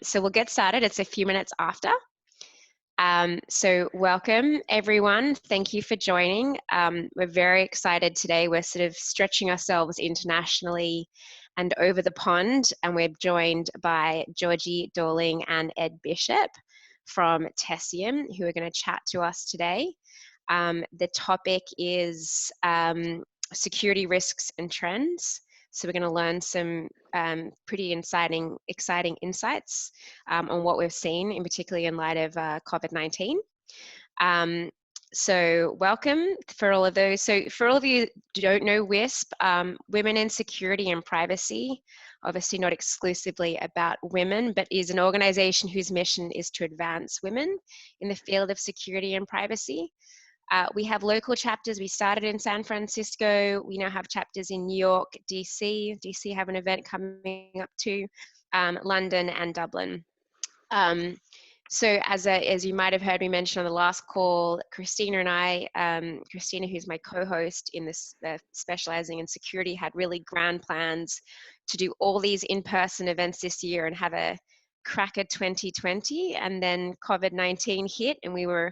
So we'll get started. It's a few minutes after. So welcome everyone. Thank you for joining. We're very excited today. We're sort of stretching ourselves internationally and over the pond, and we're joined by Georgie, Dorling and Ed Bishop from Tessian, who are going to chat to us today. The topic is security risks and trends. So we're going to learn some pretty exciting insights on what we've seen, in particularly in light of COVID-19. So welcome for all of those. So for all of you who don't know WISP, Women in Security and Privacy, obviously not exclusively about women, but is an organization whose mission is to advance women in the field of security and privacy. We have local chapters. We started in San Francisco. We now have chapters in New York, DC. DC have an event coming up too, London and Dublin. So as you might have heard me mention on the last call, Christina and I, Christina, who's my co-host in this, specializing in security, had really grand plans to do all these in-person events this year and have a cracker 2020, and then COVID-19 hit and we were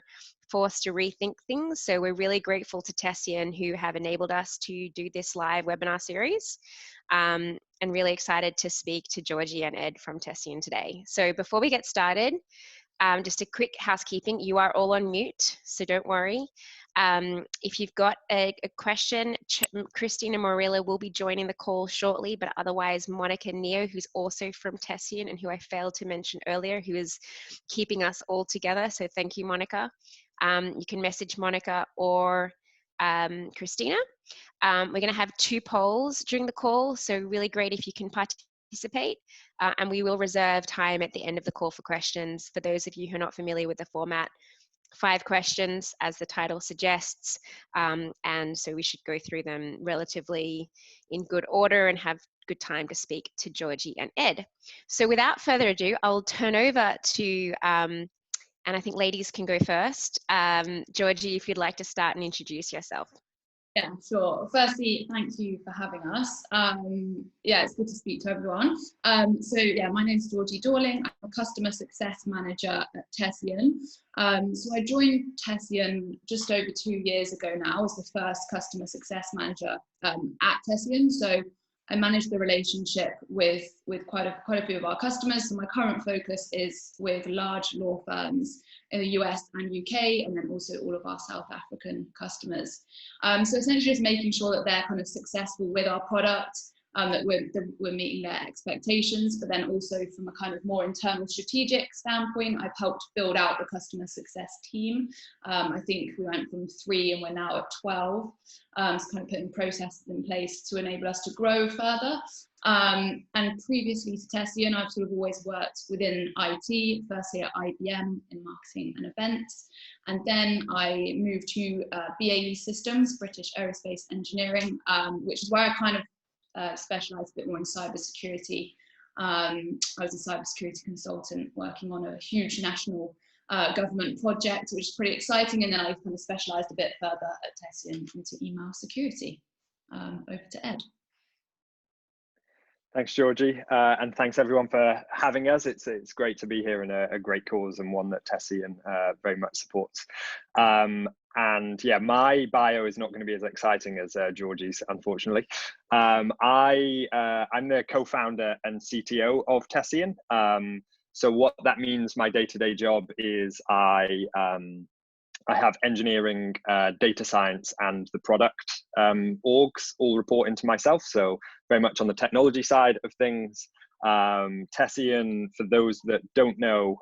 forced to rethink things. So we're really grateful to Tessian, who have enabled us to do this live webinar series, and really excited to speak to Georgie and Ed from Tessian today. So before we get started, just a quick housekeeping. You are all on mute, so don't worry. If you've got a question, Christina Morillo will be joining the call shortly, but otherwise Monica Neo, who's also from Tessian and who I failed to mention earlier, who is keeping us all together. So thank you, Monica. You can message Monica or Christina. We're going to have 2 polls during the call, so really great if you can participate. And we will reserve time at the end of the call for questions. For those of you who are not familiar with the format, 5 questions as the title suggests, and so we should go through them relatively in good order and have good time to speak to Georgie and Ed. So without further ado, I'll turn over to, and I think ladies can go first. Georgie, if you'd like to start and introduce yourself. Yeah, sure. Firstly, thank you for having us. Yeah, it's good to speak to everyone. So yeah, my name is Georgie Dorling. I'm a customer success manager at Tessian. So I joined Tessian just over 2 years ago now as the first customer success manager at Tessian. So I manage the relationship with quite a few of our customers. So my current focus is with large law firms in the US and UK, and then also all of our South African customers. So essentially just making sure that they're kind of successful with our product, that we're meeting their expectations, but then also from a kind of more internal strategic standpoint, I've helped build out the customer success team. I think we went from 3 and we're now at 12. So kind of putting processes in place to enable us to grow further. And previously to Tessian, I've sort of always worked within IT, firstly at IBM in marketing and events. And then I moved to BAE Systems, British Aerospace Engineering, which is where I kind of specialised a bit more in cybersecurity. I was a cybersecurity consultant working on a huge national government project, which is pretty exciting. And then I kind of specialised a bit further at Tessian into email security. Over to Ed. Thanks, Georgie, and thanks everyone for having us. It's great to be here in a great cause and one that Tessian very much supports. And yeah, my bio is not going to be as exciting as Georgie's, unfortunately. I'm the co-founder and CTO of Tessian. So what that means, my day-to-day job is I have engineering, data science, and the product orgs all report into myself. So very much on the technology side of things. Tessian, for those that don't know,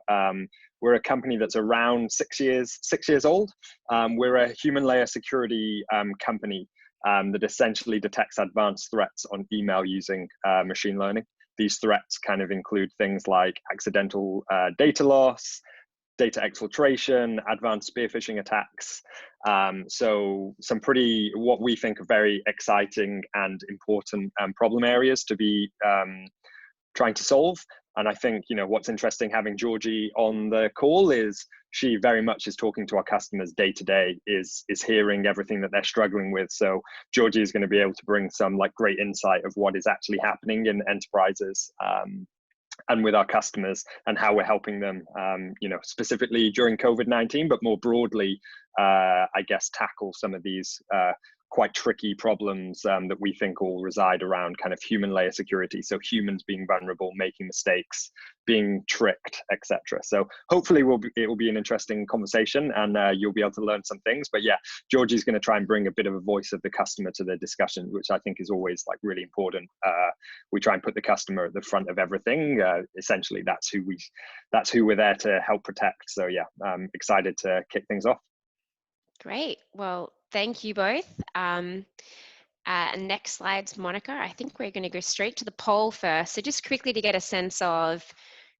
we're a company that's around 6 years old. We're a human layer security company that essentially detects advanced threats on email using machine learning. These threats kind of include things like accidental data loss, data exfiltration, advanced spear phishing attacks. So some pretty, what we think are very exciting and important problem areas to be trying to solve. And I think, you know, what's interesting having Georgie on the call is she very much is talking to our customers day to day, is hearing everything that they're struggling with. So Georgie is going to be able to bring some like great insight of what is actually happening in enterprises. and with our customers, and how we're helping them, you know, specifically during COVID-19, but more broadly, I guess, tackle some of these quite tricky problems that we think all reside around kind of human layer security. So humans being vulnerable, making mistakes, being tricked, etc. So hopefully it will be an interesting conversation, and you'll be able to learn some things. But yeah, Georgie's going to try and bring a bit of a voice of the customer to the discussion, which I think is always like really important. We try and put the customer at the front of everything. Essentially, that's who we're there to help protect. So yeah, I'm excited to kick things off. Great. Well, thank you both. Next slide's Monica. I think we're going to go straight to the poll first. So just quickly to get a sense of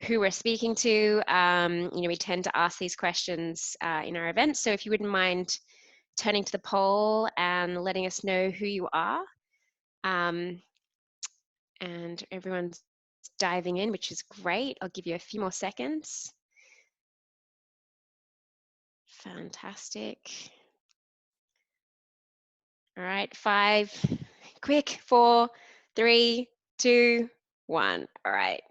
who we're speaking to. You know, we tend to ask these questions in our events. So if you wouldn't mind turning to the poll and letting us know who you are. And everyone's diving in, which is great. I'll give you a few more seconds. Fantastic. All right, 5, quick, 4, 3, 2, 1. All right.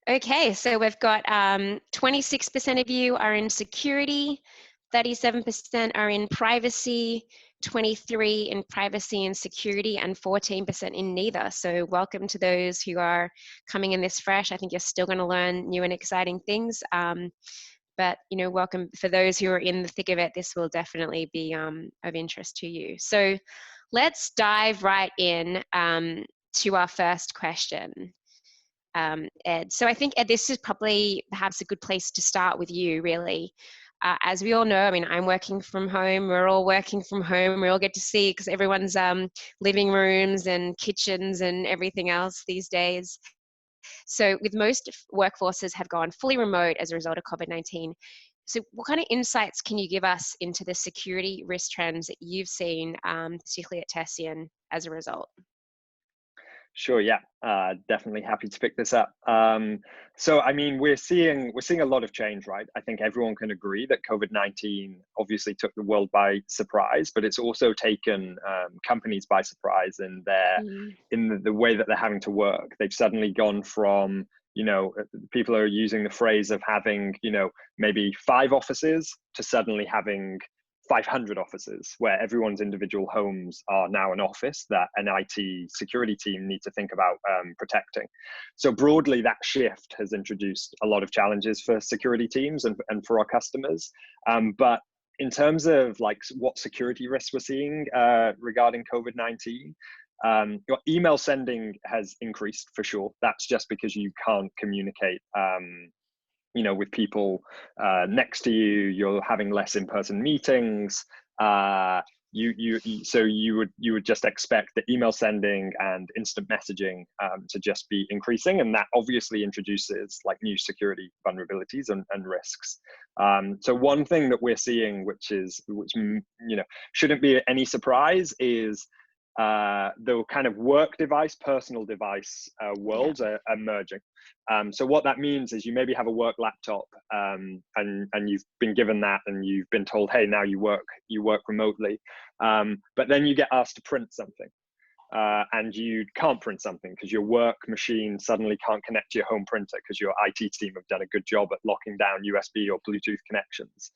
Okay, so we've got 26% of you are in security, 37% are in privacy, 23% in privacy and security, and 14% in neither. So welcome to those who are coming in this fresh. I think you're still going to learn new and exciting things. But you know, welcome for those who are in the thick of it. This will definitely be of interest to you. So let's dive right in to our first question, Ed. So I think, Ed, this is probably perhaps a good place to start with you, really. As we all know, I mean, I'm working from home. We're all working from home. We all get to see, because everyone's living rooms and kitchens and everything else these days. So with most workforces have gone fully remote as a result of COVID-19. So what kind of insights can you give us into the security risk trends that you've seen, particularly at Tessian, as a result? Sure, yeah, definitely happy to pick this up. So, I mean, we're seeing a lot of change, right? I think everyone can agree that COVID-19 obviously took the world by surprise, but it's also taken companies by surprise in the way that they're having to work. They've suddenly gone from, you know, people are using the phrase of having, you know, maybe 5 offices to suddenly having 500 offices, where everyone's individual homes are now an office that an IT security team need to think about protecting. So broadly, that shift has introduced a lot of challenges for security teams and for our customers. But in terms of like what security risks we're seeing regarding COVID-19, your email sending has increased for sure. That's just because you can't communicate you know, with people next to you. You're having less in-person meetings. So you would just expect the email sending and instant messaging to just be increasing, and that obviously introduces like new security vulnerabilities and risks. So one thing that we're seeing, which you know shouldn't be any surprise, is the kind of work device, personal device worlds are merging. So what that means is you maybe have a work laptop and you've been given that and you've been told, hey, now you work remotely. But then you get asked to print something. And you can't print something because your work machine suddenly can't connect to your home printer because your IT team have done a good job at locking down USB or Bluetooth connections.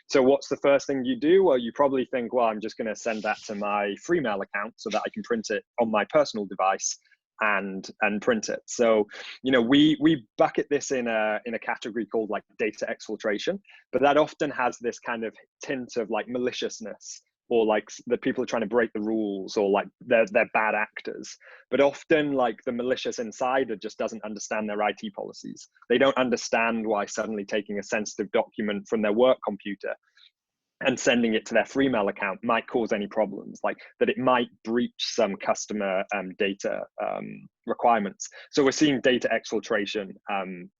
So what's the first thing you do? Well, you probably think, well, I'm just going to send that to my free mail account so that I can print it on my personal device and print it. So, you know, we bucket this in a category called like data exfiltration, but that often has this kind of tint of like maliciousness, or like the people are trying to break the rules, or like they're bad actors. But often like the malicious insider just doesn't understand their IT policies. They don't understand why suddenly taking a sensitive document from their work computer and sending it to their free mail account might cause any problems, like that it might breach some customer data requirements. So we're seeing data exfiltration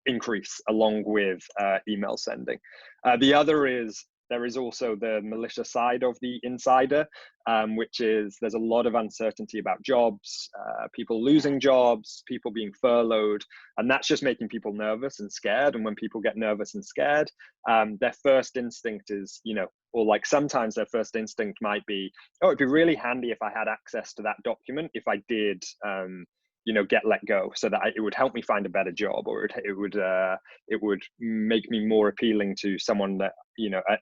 increase along with email sending. The other is, there is also the malicious side of the insider, which is there's a lot of uncertainty about jobs, people losing jobs, people being furloughed, and that's just making people nervous and scared. And when people get nervous and scared, their first instinct is, you know, or like sometimes their first instinct might be, oh, it'd be really handy if I had access to that document if I did get let go, so that it would help me find a better job, or it would make me more appealing to someone that,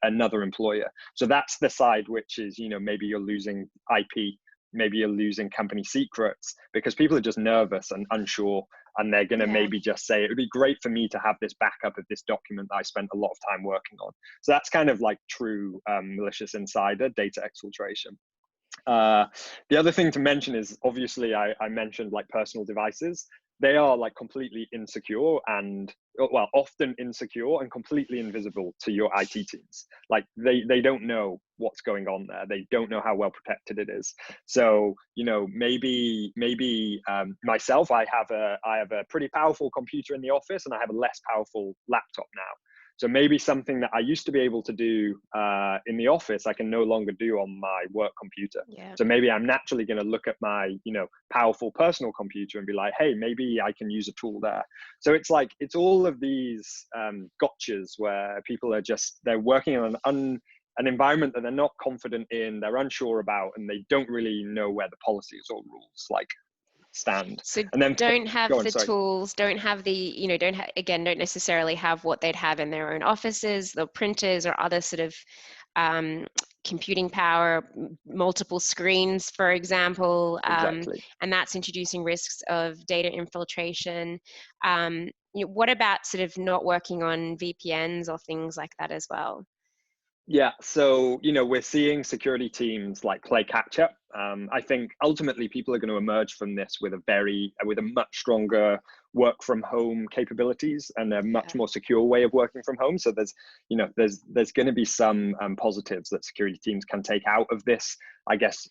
another employer. So that's the side which is, maybe you're losing IP, maybe you're losing company secrets, because people are just nervous and unsure, and they're going to maybe just say, it would be great for me to have this backup of this document that I spent a lot of time working on. So that's kind of like true malicious insider data exfiltration. The other thing to mention is, obviously, I mentioned like personal devices. They are like completely insecure, and well, often insecure and completely invisible to your IT teams. Like they don't know what's going on there. They don't know how well protected it is. So, maybe myself, I have a pretty powerful computer in the office, and I have a less powerful laptop now. So maybe something that I used to be able to do in the office, I can no longer do on my work computer. Yeah. So maybe I'm naturally going to look at my, powerful personal computer and be like, hey, maybe I can use a tool there. So it's all of these gotchas where people are they're working on an environment that they're not confident in, they're unsure about, and they don't really know where the policies or rules stand. So And then don't have the tools, don't have the, don't necessarily have what they'd have in their own offices, the printers or other sort of computing power, multiple screens, for example. Exactly. And that's introducing risks of data infiltration. What about sort of not working on VPNs or things like that as well? Yeah, so we're seeing security teams play catch up. I think ultimately people are going to emerge from this with a much stronger work from home capabilities and a much more secure way of working from home. So there's going to be some positives that security teams can take out of this, I guess,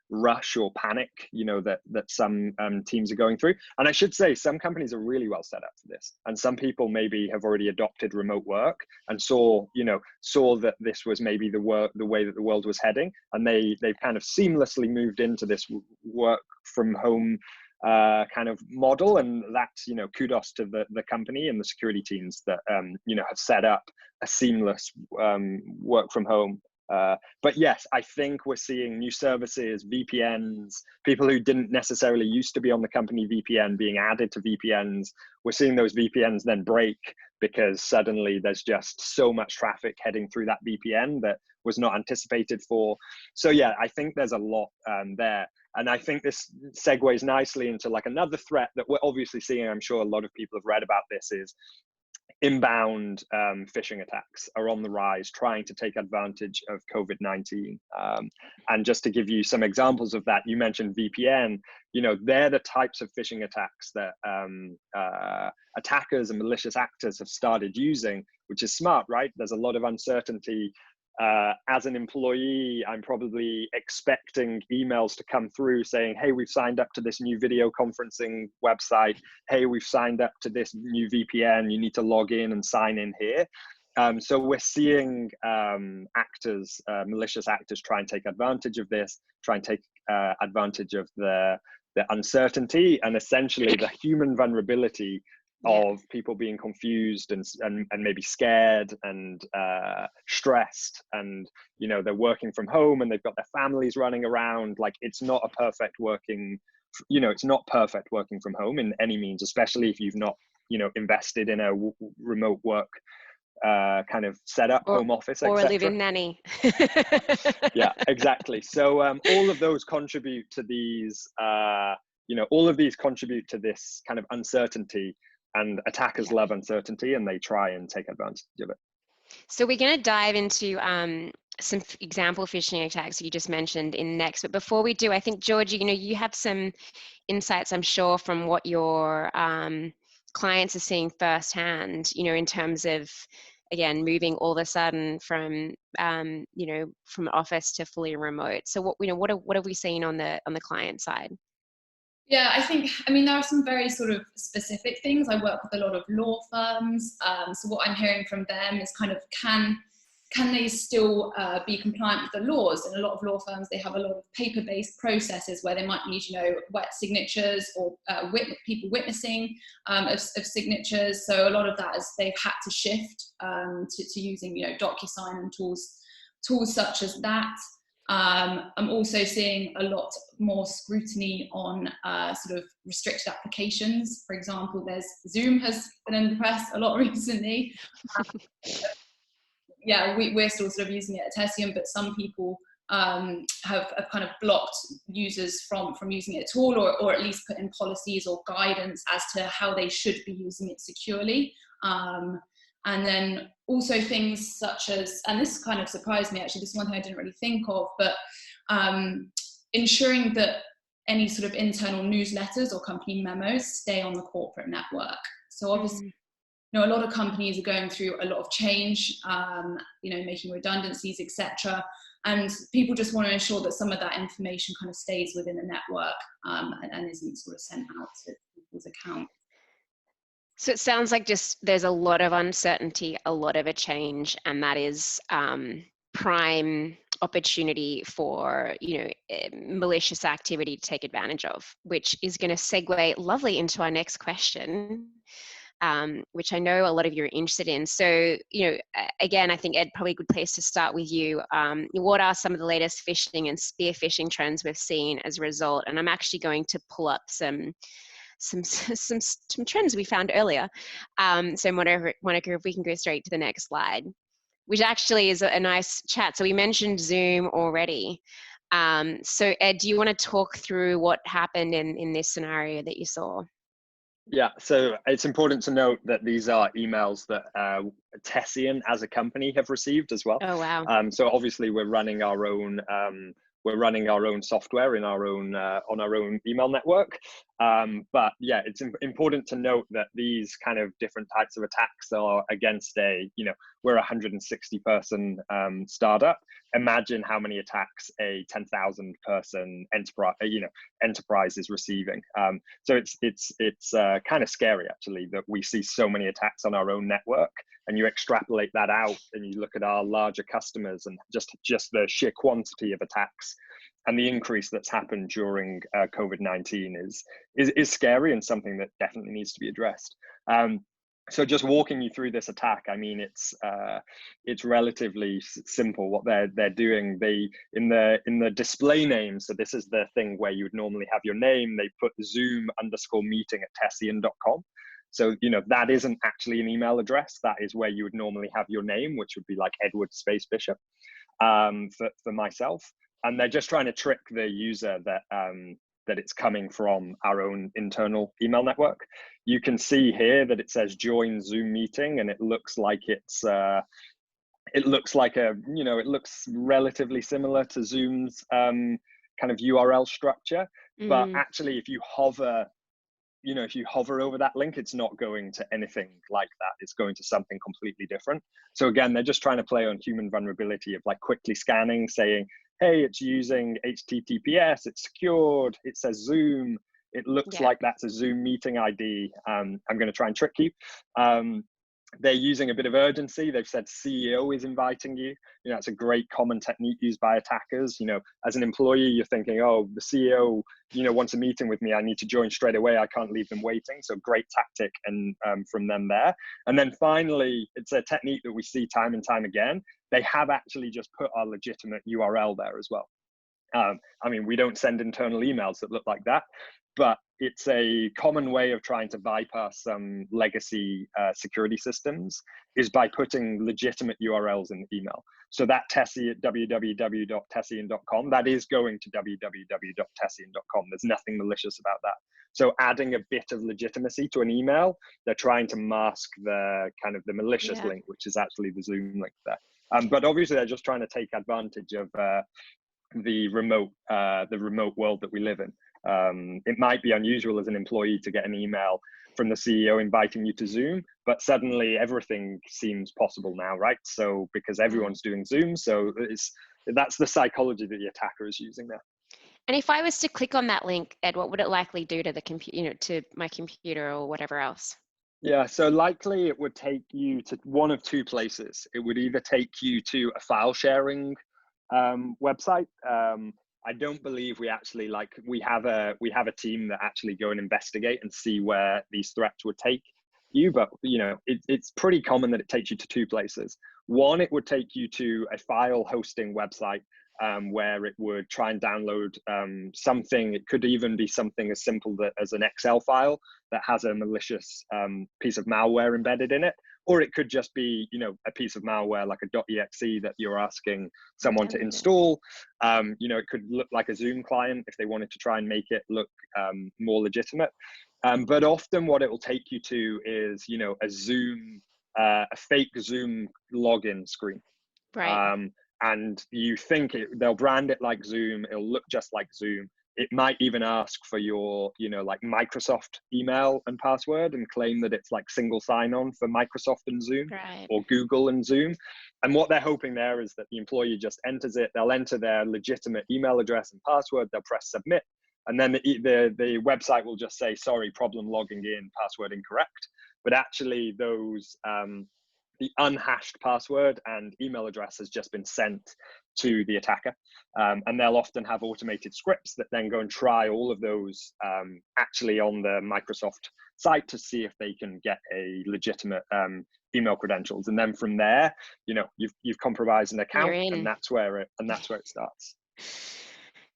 rush or panic, that some teams are going through. And I should say some companies are really well set up for this, and some people maybe have already adopted remote work and saw that this was maybe the way that the world was heading, and they've kind of seamlessly moved into this work from home kind of model. And that's kudos to the company and the security teams that have set up a seamless work from home. But yes, I think we're seeing new services, VPNs, people who didn't necessarily used to be on the company VPN being added to VPNs. We're seeing those VPNs then break because suddenly there's just so much traffic heading through that VPN that was not anticipated for. So yeah, I think there's a lot there. And I think this segues nicely into another threat that we're obviously seeing. I'm sure a lot of people have read about this, is inbound phishing attacks are on the rise, trying to take advantage of COVID-19. And just to give you some examples of that, you mentioned VPN. They're the types of phishing attacks that attackers and malicious actors have started using, which is smart, right? There's a lot of uncertainty. As an employee, I'm probably expecting emails to come through saying, hey, we've signed up to this new video conferencing website. Hey, we've signed up to this new VPN. You need to log in and sign in here. So we're seeing malicious actors try and take advantage of this, try and take advantage of the uncertainty and essentially the human vulnerability of people being confused and maybe scared and stressed, and they're working from home and they've got their families running around. It's not a perfect working, it's not perfect working from home in any means, especially if you've not invested in a remote work kind of setup, home office, or etc. a live-in nanny. Yeah, exactly. So all of those contribute to these all of these contribute to this kind of uncertainty. And attackers love uncertainty, and they try and take advantage of it. So we're going to dive into some example phishing attacks you just mentioned in next. But before we do, I think, Georgie, you have some insights, I'm sure, from what your clients are seeing firsthand, in terms of, again, moving all of a sudden from, from office to fully remote. So what are we seeing on the client side? Yeah, I mean, there are some very sort of specific things. I work with a lot of law firms. So what I'm hearing from them is kind of, can they still be compliant with the laws? In a lot of law firms, they have a lot of paper-based processes where they might need, wet signatures or people witnessing of signatures. So a lot of that is they've had to shift to using, DocuSign and tools such as that. I'm also seeing a lot more scrutiny on sort of restricted applications. For example, Zoom has been in the press a lot recently. Yeah, we're still sort of using it at Tessian, but some people have kind of blocked users from using it at all, or at least put in policies or guidance as to how they should be using it securely. And then also things such as, and this kind of surprised me actually, this is one thing I didn't really think of, but ensuring that any sort of internal newsletters or company memos stay on the corporate network. So obviously, you know, a lot of companies are going through a lot of change, you know, making redundancies, etc. And people just want to ensure that some of that information kind of stays within the network and isn't sort of sent out to people's accounts. So it sounds like just there's a lot of uncertainty, a lot of a change, and that is prime opportunity for, you know, malicious activity to take advantage of, which is going to segue lovely into our next question, which I know a lot of you are interested in. So, you know, again, I think Ed, probably a good place to start with you. What are some of the latest phishing and spear phishing trends we've seen as a result? And I'm actually going to pull up some trends we found earlier. So Monica, if we can go straight to the next slide, which actually is a nice chat. So we mentioned Zoom already. So Ed, do you want to talk through what happened in this scenario that you saw? Yeah, so it's important to note that these are emails that Tessian as a company have received as well. Oh, wow. So obviously we're running our own software in our own on our own email network. But yeah, it's important to note that these kind of different types of attacks are against we're a 160 person startup. Imagine how many attacks a 10,000 person enterprise is receiving. So it's kind of scary actually that we see so many attacks on our own network, and you extrapolate that out and you look at our larger customers and just the sheer quantity of attacks and the increase that's happened during COVID-19 is scary and something that definitely needs to be addressed. So just walking you through this attack, I mean, it's relatively simple what they're doing. They in the display name, so this is the thing where you would normally have your name, they put zoom_meeting@tessian.com. So, you know, that isn't actually an email address. That is where you would normally have your name, which would be like Edward Space Bishop for myself. And they're just trying to trick the user that it's coming from our own internal email network. You can see here that it says join Zoom meeting, and it looks like it looks relatively similar to Zoom's kind of URL structure. But actually, if you hover over that link, it's not going to anything like that. It's going to something completely different. So again, they're just trying to play on human vulnerability of like quickly scanning, saying, hey, it's using HTTPS, it's secured, it says Zoom, it looks like that's a Zoom meeting ID. I'm going to try and trick you. They're using a bit of urgency. They've said CEO is inviting you. You know, it's a great common technique used by attackers. You know, as an employee, you're thinking, oh, the CEO, wants a meeting with me. I need to join straight away. I can't leave them waiting. So great tactic and from them there. And then finally, it's a technique that we see time and time again. They have actually just put our legitimate URL there as well. I mean, we don't send internal emails that look like that, but it's a common way of trying to bypass some legacy security systems is by putting legitimate URLs in the email. So that www.tessian.com, that is going to www.tessian.com. There's nothing malicious about that. So adding a bit of legitimacy to an email, they're trying to mask the kind of the malicious link, which is actually the Zoom link there. But obviously they're just trying to take advantage of the remote world that we live in. It might be unusual as an employee to get an email from the CEO inviting you to Zoom, but suddenly everything seems possible now, right? So because everyone's doing Zoom, so that's the psychology that the attacker is using there. And if I was to click on that link, Ed, what would it likely do to the computer, to my computer or whatever else? Yeah, so likely it would take you to one of two places. It would either take you to a file sharing website. I don't believe we actually we have a team that actually go and investigate and see where these threats would take you, but it's pretty common that it takes you to two places. One, it would take you to a file hosting website where it would try and download something. It could even be something as simple as an Excel file that has a malicious piece of malware embedded in it, or it could just be, you know, a piece of malware like a .exe that you're asking someone to install. You know, it could look like a Zoom client if they wanted to try and make it look more legitimate. But often what it will take you to is, you know, a fake Zoom login screen. Right. And you think they'll brand it like Zoom, it'll look just like Zoom. It might even ask for your, you know, like Microsoft email and password and claim that it's like single sign-on for Microsoft and Zoom, Right. or Google and Zoom. And what they're hoping there is that the employee just enters it, they'll enter their legitimate email address and password, they'll press submit, and then the website will just say, sorry, problem logging in, password incorrect. But actually those, the unhashed password and email address has just been sent to the attacker. And they'll often have automated scripts that then go and try all of those actually on the Microsoft site to see if they can get a legitimate email credentials. And then from there, you know, you've compromised an account, and that's where it starts.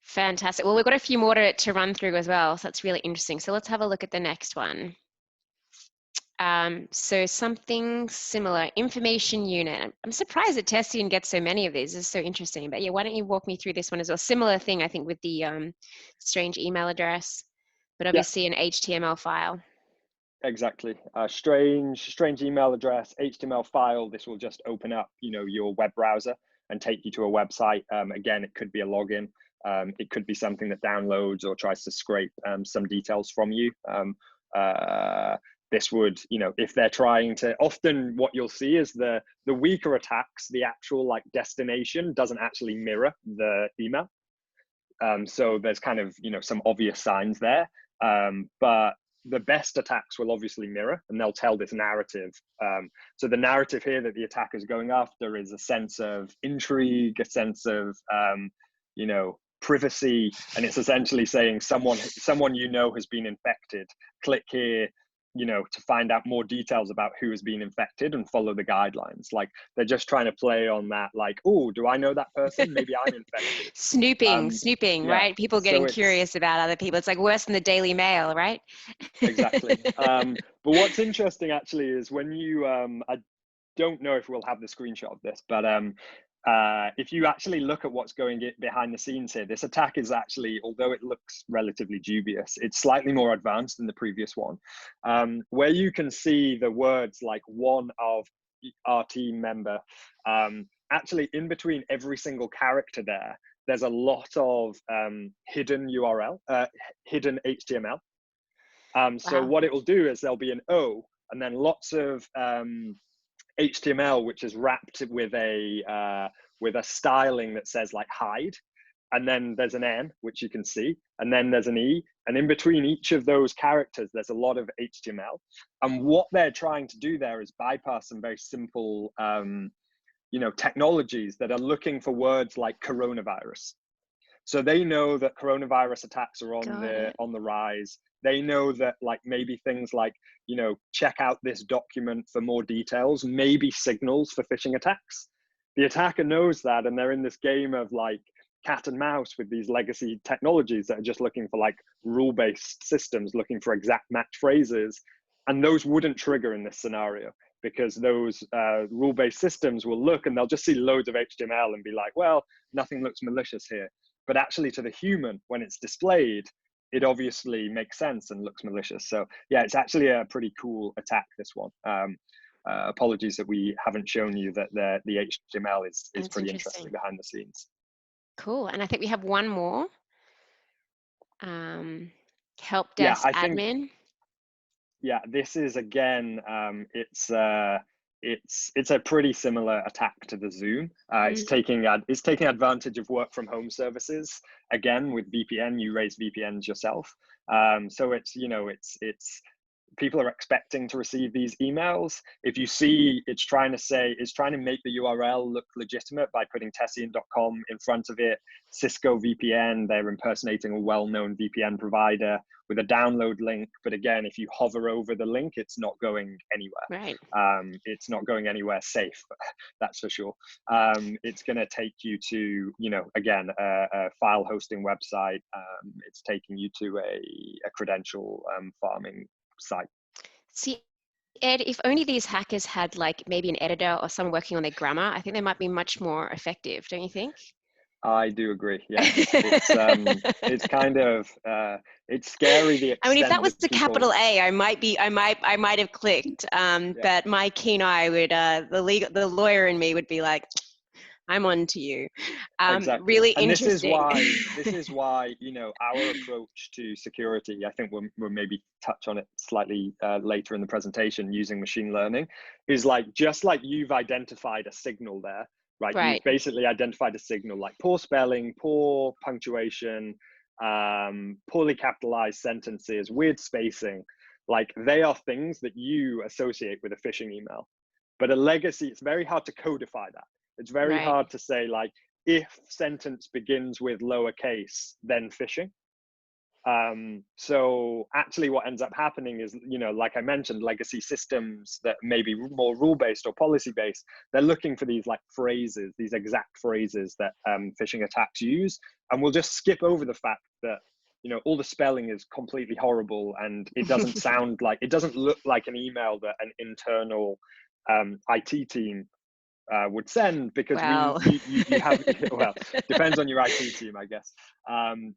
Fantastic. Well, we've got a few more to run through as well, so that's really interesting. So let's have a look at the next one. So something similar, information unit. I'm surprised that Tessian gets so many of these. It's so interesting. But yeah, why don't you walk me through this one as well? Similar thing, I think, with the strange email address, but obviously an HTML file. Exactly. Strange email address, HTML file. This will just open up, you know, your web browser and take you to a website. Again, it could be a login. It could be something that downloads or tries to scrape some details from you. This would, you know, if they're trying to, often what you'll see is the weaker attacks, the actual like destination doesn't actually mirror the email. So there's kind of, you know, some obvious signs there. But the best attacks will obviously mirror, and they'll tell this narrative. So the narrative here that the attacker is going after is a sense of intrigue, a sense of, you know, privacy, and it's essentially saying someone you know has been infected. Click here, you know, to find out more details about who has been infected and follow the guidelines. Like they're just trying to play on that, like, oh, do I know that person? Maybe I'm infected. Snooping, yeah. right? People getting curious about other people. It's like worse than the Daily Mail, right? Exactly. But what's interesting actually is when you, I don't know if we'll have the screenshot of this, but if you actually look at what's going behind the scenes here, this attack is actually, although it looks relatively dubious, it's slightly more advanced than the previous one, where you can see the words like one of our team member, actually in between every single character there's a lot of hidden URL, hidden HTML. So what it will do is there'll be an O and then lots of HTML, which is wrapped with a styling that says like hide, and then there's an N, which you can see, and then there's an E, and in between each of those characters there's a lot of HTML. And what they're trying to do there is bypass some very simple you know, technologies that are looking for words like coronavirus. So they know that coronavirus attacks are on the rise. They know that like maybe things like, you know, check out this document for more details, maybe signals for phishing attacks. The attacker knows that, and they're in this game of like cat and mouse with these legacy technologies that are just looking for like rule-based systems, looking for exact match phrases. And those wouldn't trigger in this scenario, because those rule-based systems will look and they'll just see loads of HTML and be like, well, nothing looks malicious here. But actually to the human, when it's displayed, it obviously makes sense and looks malicious. So yeah, it's actually a pretty cool attack, this one. Apologies that we haven't shown you that the HTML is pretty interesting behind the scenes. Cool. And I think we have one more. Help desk admin. Yeah, this is again, it's a pretty similar attack to the Zoom. It's taking advantage of work from home services. Again, with VPN, you raise VPNs yourself. So it's, you know, it's people are expecting to receive these emails. If you see it's trying to make the URL look legitimate by putting Tessian.com in front of it, Cisco VPN, they're impersonating a well-known VPN provider with a download link. But again, if you hover over the link, it's not going anywhere. Right. It's not going anywhere safe, that's for sure. It's going to take you to, again, a file hosting website. It's taking you to a credential farming site. See, Ed, if only these hackers had like maybe an editor or someone working on their grammar, I think they might be much more effective, don't you think? I do agree. Yeah, it's kind of it's scary the extent. I mean, if that was the people... capital A, I might have clicked. But my keen eye would the lawyer in me would be like, I'm on to you. Exactly. Really and interesting. This is why our approach to security, I think we'll maybe touch on it slightly later in the presentation, using machine learning, is like, just like you've identified a signal there, right? You've basically identified a signal like poor spelling, poor punctuation, poorly capitalized sentences, weird spacing. Like, they are things that you associate with a phishing email. But a legacy, it's very hard to codify that. It's very hard to say, like, if sentence begins with lowercase, then phishing. So actually what ends up happening is, like I mentioned, legacy systems that may be more rule-based or policy-based, they're looking for these like phrases, these exact phrases that phishing attacks use. And we'll just skip over the fact that, all the spelling is completely horrible, and it doesn't sound like, it doesn't look like an email that an internal IT team would send, because you have, well, depends on your IT team, I guess.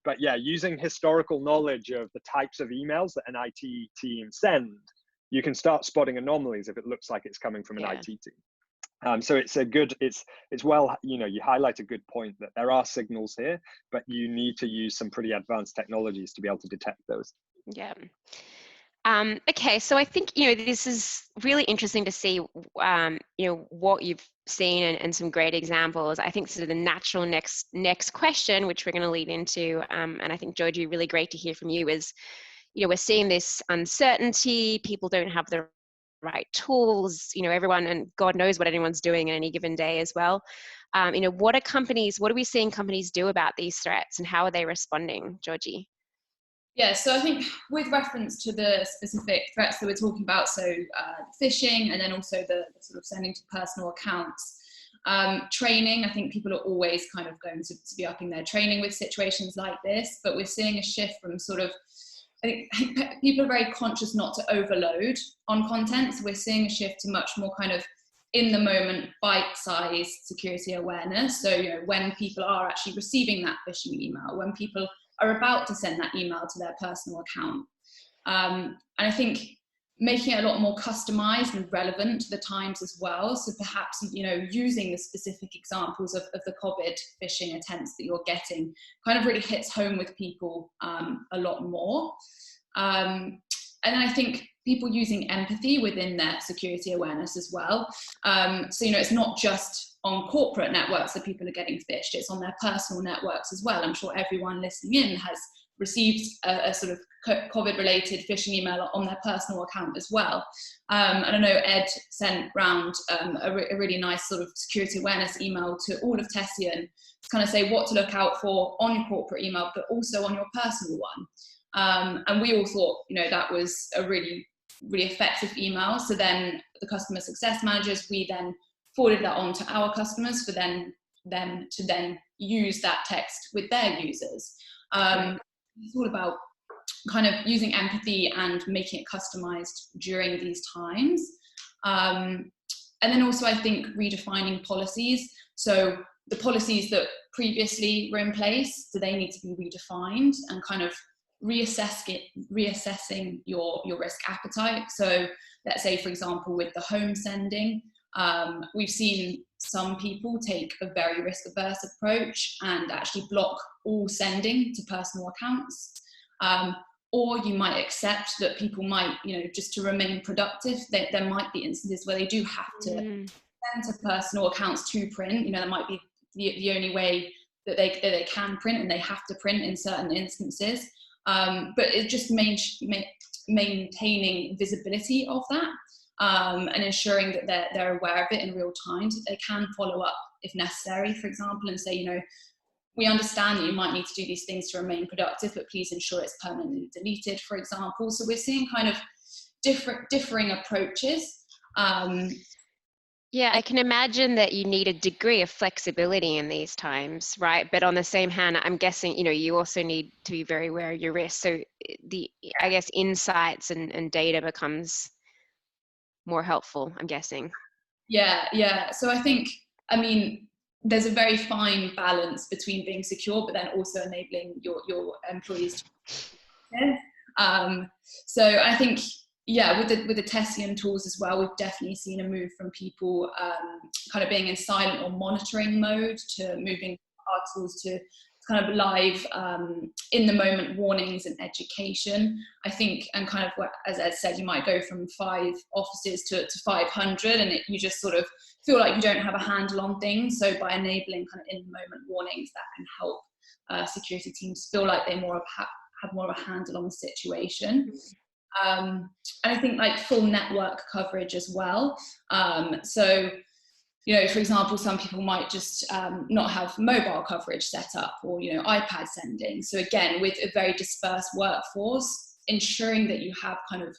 But yeah, using historical knowledge of the types of emails that an IT team send, you can start spotting anomalies if it looks like it's coming from an IT team. So it's well, you highlight a good point that there are signals here, but you need to use some pretty advanced technologies to be able to detect those. Yeah. Okay, so I think, this is really interesting to see, what you've seen and some great examples. I think sort of the natural next question, which we're going to lead into, and I think, Georgie, really great to hear from you, is, we're seeing this uncertainty, people don't have the right tools, everyone, and God knows what anyone's doing on any given day as well. What are we seeing companies do about these threats, and how are they responding, Georgie? Yeah, so I think with reference to the specific threats that we're talking about, so phishing, and then also the sort of sending to personal accounts, training, I think people are always kind of going to be upping their training with situations like this, but we're seeing a shift from sort of, I think people are very conscious not to overload on content, so we're seeing a shift to much more kind of in the moment, bite-sized security awareness. So, when people are actually receiving that phishing email, when people are about to send that email to their personal account. And I think making it a lot more customized and relevant to the times as well. So perhaps, using the specific examples of the COVID phishing attempts that you're getting kind of really hits home with people a lot more. And then I think people using empathy within their security awareness as well. So, it's not just on corporate networks that people are getting phished, it's on their personal networks as well. I'm sure everyone listening in has received a sort of COVID-related phishing email on their personal account as well. And I know Ed sent round a really nice sort of security awareness email to all of Tessian to kind of say what to look out for on your corporate email, but also on your personal one. And we all thought, that was a really, really effective email. So then the customer success managers, we then forwarded that on to our customers for them to then use that text with their users. It's all about kind of using empathy and making it customized during these times. And then also, I think, redefining policies. So the policies that previously were in place, do they need to be redefined, and kind of reassessing your risk appetite. So let's say, for example, with the home sending, we've seen some people take a very risk-averse approach and actually block all sending to personal accounts. Or you might accept that people might, just to remain productive, there might be instances where they do have to send to personal accounts to print. That might be the only way that they can print, and they have to print in certain instances. But it just maintaining visibility of that, and ensuring that they're aware of it in real time, so they can follow up if necessary, for example, and say, you know, we understand that you might need to do these things to remain productive, but please ensure it's permanently deleted, for example. So we're seeing kind of differing approaches. Yeah, I can imagine that you need a degree of flexibility in these times, right? But on the same hand, I'm guessing, you know, you also need to be very aware of your risks. So I guess insights and data becomes more helpful, I'm guessing. Yeah. So I think, I mean, there's a very fine balance between being secure, but then also enabling your employees to so I think, yeah, with the Tessian tools as well, we've definitely seen a move from people kind of being in silent or monitoring mode to moving our tools to kind of live in the moment warnings and education. I think, and kind of what, as Ed said, you might go from 5 offices to 500, and you just sort of feel like you don't have a handle on things. So by enabling kind of in the moment warnings, that can help security teams feel like they have more of a handle on the situation. And I think like full network coverage as well. So, you know, for example, some people might just not have mobile coverage set up, or, you know, iPad sending. So again, with a very dispersed workforce, ensuring that you have kind of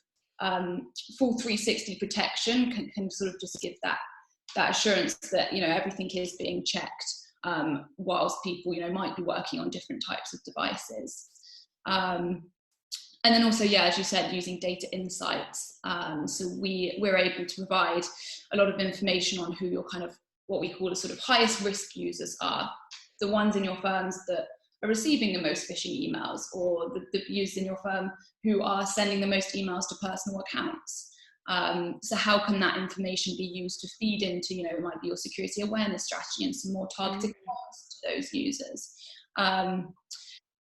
full 360 protection can sort of just give that assurance that, you know, everything is being checked, whilst people, you know, might be working on different types of devices. And then also, yeah, as you said, using data insights. So we're able to provide a lot of information on who your kind of, what we call the sort of highest risk users are, the ones in your firms that are receiving the most phishing emails, or the users in your firm who are sending the most emails to personal accounts. So how can that information be used to feed into, you know, it might be your security awareness strategy and some more targeted response to those users.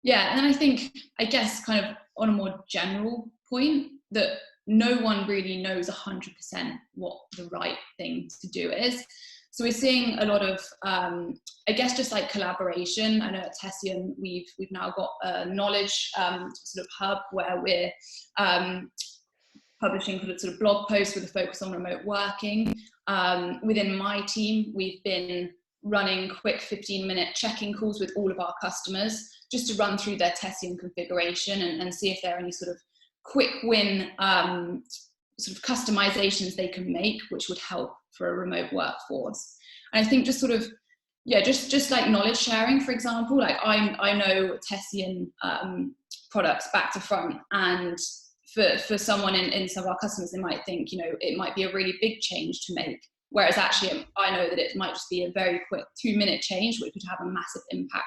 Yeah, and then I guess kind of on a more general point, that no one really knows 100% what the right thing to do is. So we're seeing a lot of, I guess, just like collaboration. I know at Tessian, we've now got a knowledge sort of hub where we're publishing sort of blog posts with a focus on remote working. Within my team, we've been running quick 15-minute check-in calls with all of our customers, just to run through their Tessian configuration and see if there are any sort of quick win sort of customizations they can make, which would help for a remote workforce. And I think just sort of, yeah, just like knowledge sharing, for example, like I know Tessian products back to front, and for someone in some of our customers, they might think, you know, it might be a really big change to make. Whereas actually, I know that it might just be a very quick 2-minute change, which would have a massive impact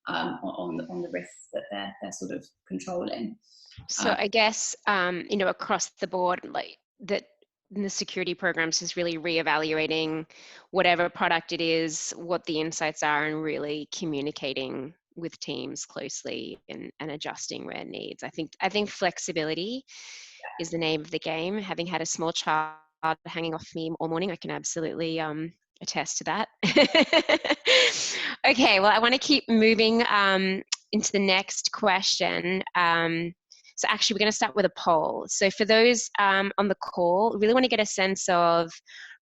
on the risks that they're sort of controlling. So I guess, you know, across the board, like that in the security programs is really reevaluating whatever product it is, what the insights are, and really communicating with teams closely and adjusting where needs. I think flexibility is the name of the game. Having had a small child hanging off me all morning, I can absolutely attest to that. Okay, well, I want to keep moving into the next question. So actually, we're going to start with a poll. So for those on the call, really want to get a sense of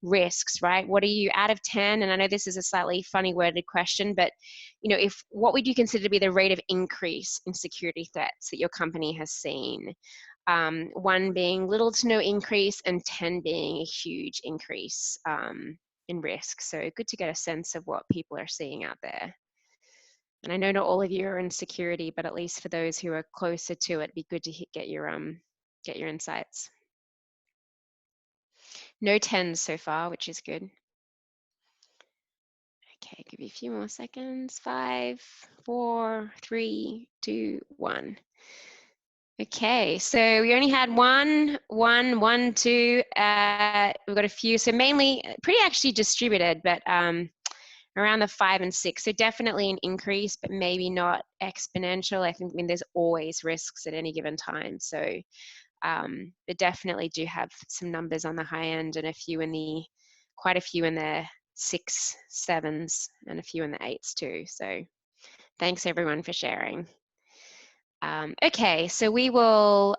risks, right? What are you out of 10? And I know this is a slightly funny worded question, but you know, what would you consider to be the rate of increase in security threats that your company has seen? 1 being little to no increase, and 10 being a huge increase in risk. So good to get a sense of what people are seeing out there. And I know not all of you are in security, but at least for those who are closer to it, it'd be good to get your insights. No 10s so far, which is good. Okay, give you a few more seconds. 5, 4, 3, 2, 1. Okay, so we only had 1, 2. We've got a few, so mainly pretty actually distributed, but around the 5 and 6. So definitely an increase, but maybe not exponential. I mean, there's always risks at any given time. So, but definitely do have some numbers on the high end, and quite a few in the 6, 7s, and a few in the 8s too. So thanks everyone for sharing. Okay, so we will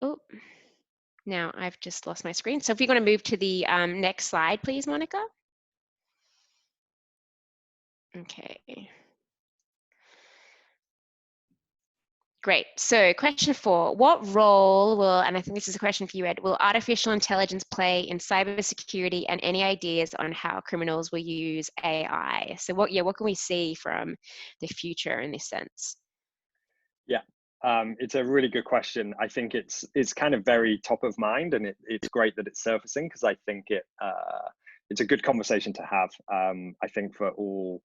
Oh, now I've just lost my screen. So if you're going to move to the next slide, please, Monica. Okay. Great. So question 4, what role will, and I think this is a question for you, Ed, will artificial intelligence play in cybersecurity, and any ideas on how criminals will use AI? So what can we see from the future in this sense? Yeah, it's a really good question. I think it's kind of very top of mind, and it's great that it's surfacing, because I think it's a good conversation to have. I think for all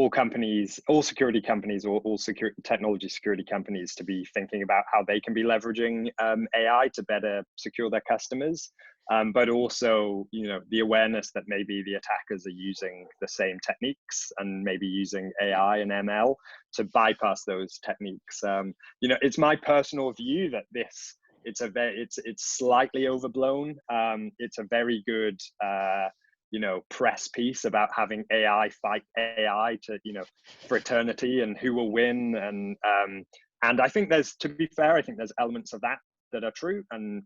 companies, all security companies, or all technology security companies, to be thinking about how they can be leveraging AI to better secure their customers, but also, the awareness that maybe the attackers are using the same techniques and maybe using AI and ML to bypass those techniques. It's my personal view that it's slightly overblown. It's a very good press piece about having AI fight AI to for eternity, and who will win, and I think to be fair, I think there's elements of that are true, and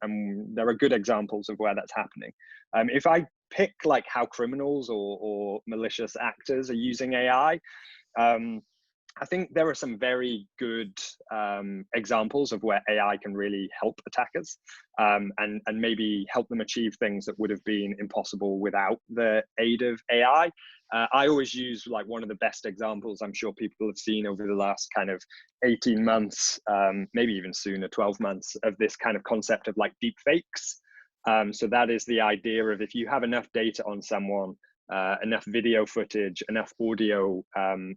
there are good examples of where that's happening. If I pick like how criminals or malicious actors are using AI, I think there are some very good examples of where AI can really help attackers, and maybe help them achieve things that would have been impossible without the aid of AI. I always use like one of the best examples I'm sure people have seen over the last kind of 18 months, maybe even sooner, 12 months, of this kind of concept of like deep fakes. So that is the idea of, if you have enough data on someone, enough video footage, enough audio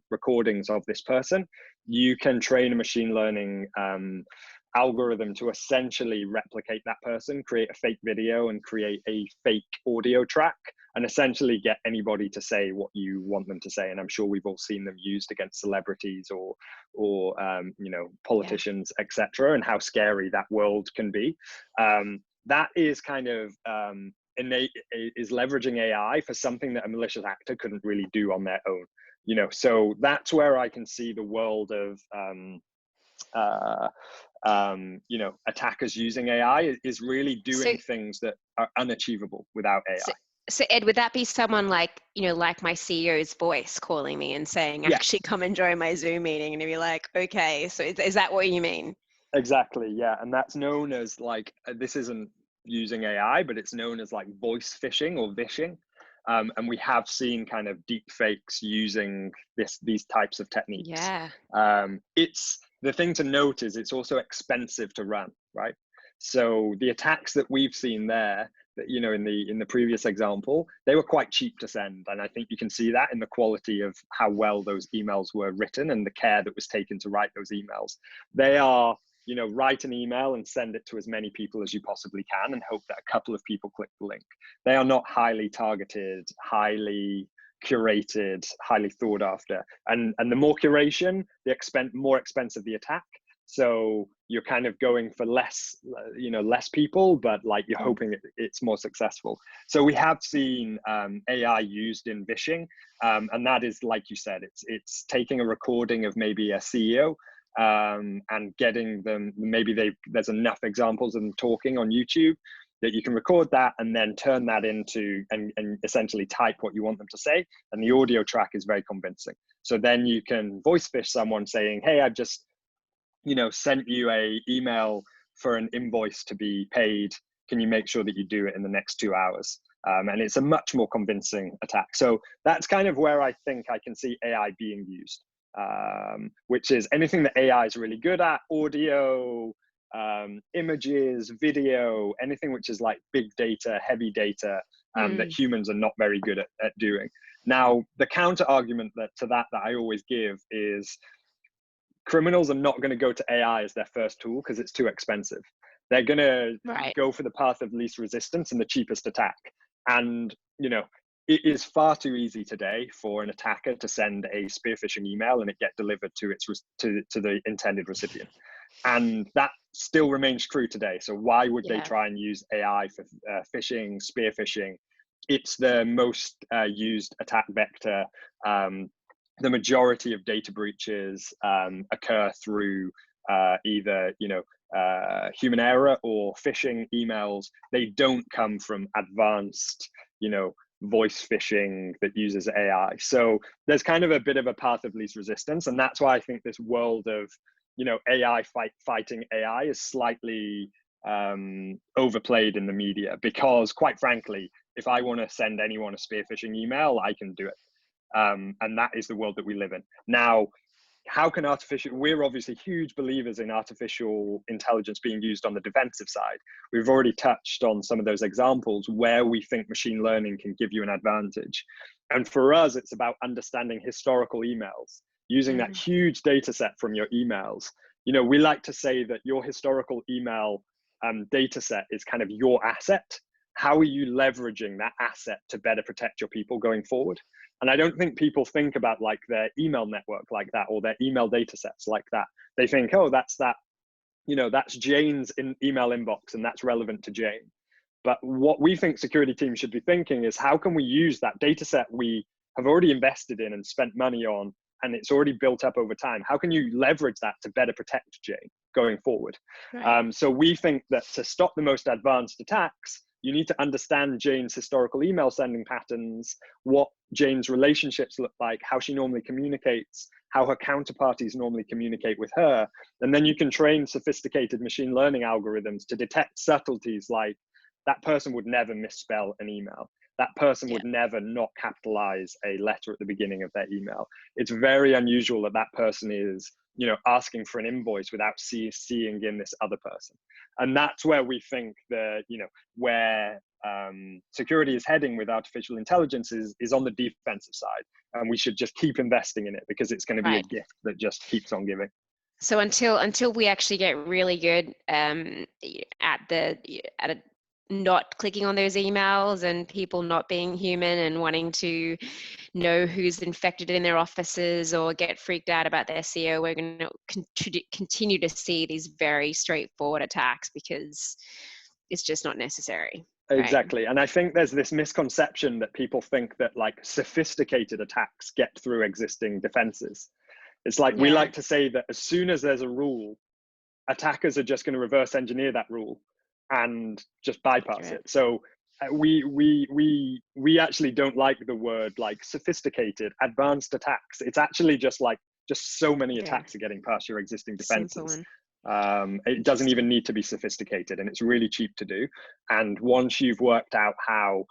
recordings of this person, you can train a machine learning algorithm to essentially replicate that person, create a fake video and create a fake audio track, and essentially get anybody to say what you want them to say. And I'm sure we've all seen them used against celebrities or politicians, etc., and how scary that world can be. That is kind of is leveraging AI for something that a malicious actor couldn't really do on their own. So that's where I can see the world of attackers using AI is really doing things that are unachievable without AI. So Ed, would that be someone like, like my CEO's voice calling me and saying, actually come and join my Zoom meeting, and to be like, okay, so is that what you mean? Exactly, yeah. And that's known as like, this isn't using AI, but it's known as like voice phishing or vishing. And we have seen kind of deep fakes using these types of techniques. Yeah. It's the thing to note is it's also expensive to run, right? So the attacks that we've seen there, that in the previous example, they were quite cheap to send, and I think you can see that in the quality of how well those emails were written and the care that was taken to write those emails. They are, write an email and send it to as many people as you possibly can and hope that a couple of people click the link. They are not highly targeted, highly curated, highly thought after, and the more curation, the more expensive the attack. So you're kind of going for less people, but like you're hoping it's more successful. So we have seen AI used in vishing, and that is, like you said, it's taking a recording of maybe a CEO and getting them, there's enough examples of them talking on YouTube that you can record that and then turn that into and essentially type what you want them to say, and the audio track is very convincing. So then you can voice phish someone saying, hey, I've just sent you a email for an invoice to be paid. Can you make sure that you do it in the next 2 hours? And it's a much more convincing attack. So that's kind of where I think I can see AI being used, which is anything that AI is really good at: audio, images, video, anything which is like big data, heavy data, that humans are not very good at doing. Now, the counter argument to that I always give is, criminals are not going to go to AI as their first tool because it's too expensive. They're going to go for the path of least resistance and the cheapest attack. And, it is far too easy today for an attacker to send a spear phishing email and it get delivered to the intended recipient. And that still remains true today. So why would they try and use AI for phishing, spear phishing? It's the most used attack vector. The majority of data breaches occur through either human error or phishing emails. They don't come from advanced, voice phishing that uses AI. So there's kind of a bit of a path of least resistance. And that's why I think this world of, AI fighting AI is slightly overplayed in the media, because quite frankly, if I want to send anyone a spear phishing email, I can do it. And that is the world that we live in. Now, how can we're obviously huge believers in artificial intelligence being used on the defensive side. We've already touched on some of those examples where we think machine learning can give you an advantage. And for us, it's about understanding historical emails, using that huge data set from your emails. We like to say that your historical email data set is kind of your asset. How are you leveraging that asset to better protect your people going forward? And I don't think people think about like their email network like that, or their email data sets like that. They think, oh, that's Jane's email inbox and that's relevant to Jane. But what we think security teams should be thinking is, how can we use that data set we have already invested in and spent money on, and it's already built up over time? How can you leverage that to better protect Jane going forward? Right. So we think that to stop the most advanced attacks, you need to understand Jane's historical email sending patterns, what Jane's relationships look like, how she normally communicates, how her counterparties normally communicate with her. And then you can train sophisticated machine learning algorithms to detect subtleties like, that person would never misspell an email. That person would never not capitalize a letter at the beginning of their email. It's very unusual that that person is, asking for an invoice without seeing in this other person. And that's where we think that, where security is heading with artificial intelligence is on the defensive side. And we should just keep investing in it, because it's going to be a gift that just keeps on giving. So until we actually get really good at not clicking on those emails, and people not being human and wanting to know who's infected in their offices or get freaked out about their CEO, we're going to continue to see these very straightforward attacks, because it's just not necessary. Exactly. Right? And I think there's this misconception that people think that like sophisticated attacks get through existing defenses. It's like, we like to say that as soon as there's a rule, attackers are just going to reverse engineer that rule and just bypass it. So we actually don't like the word like sophisticated, advanced attacks. It's actually just so many attacks are getting past your existing defenses. It doesn't even need to be sophisticated, and it's really cheap to do. And once you've worked out how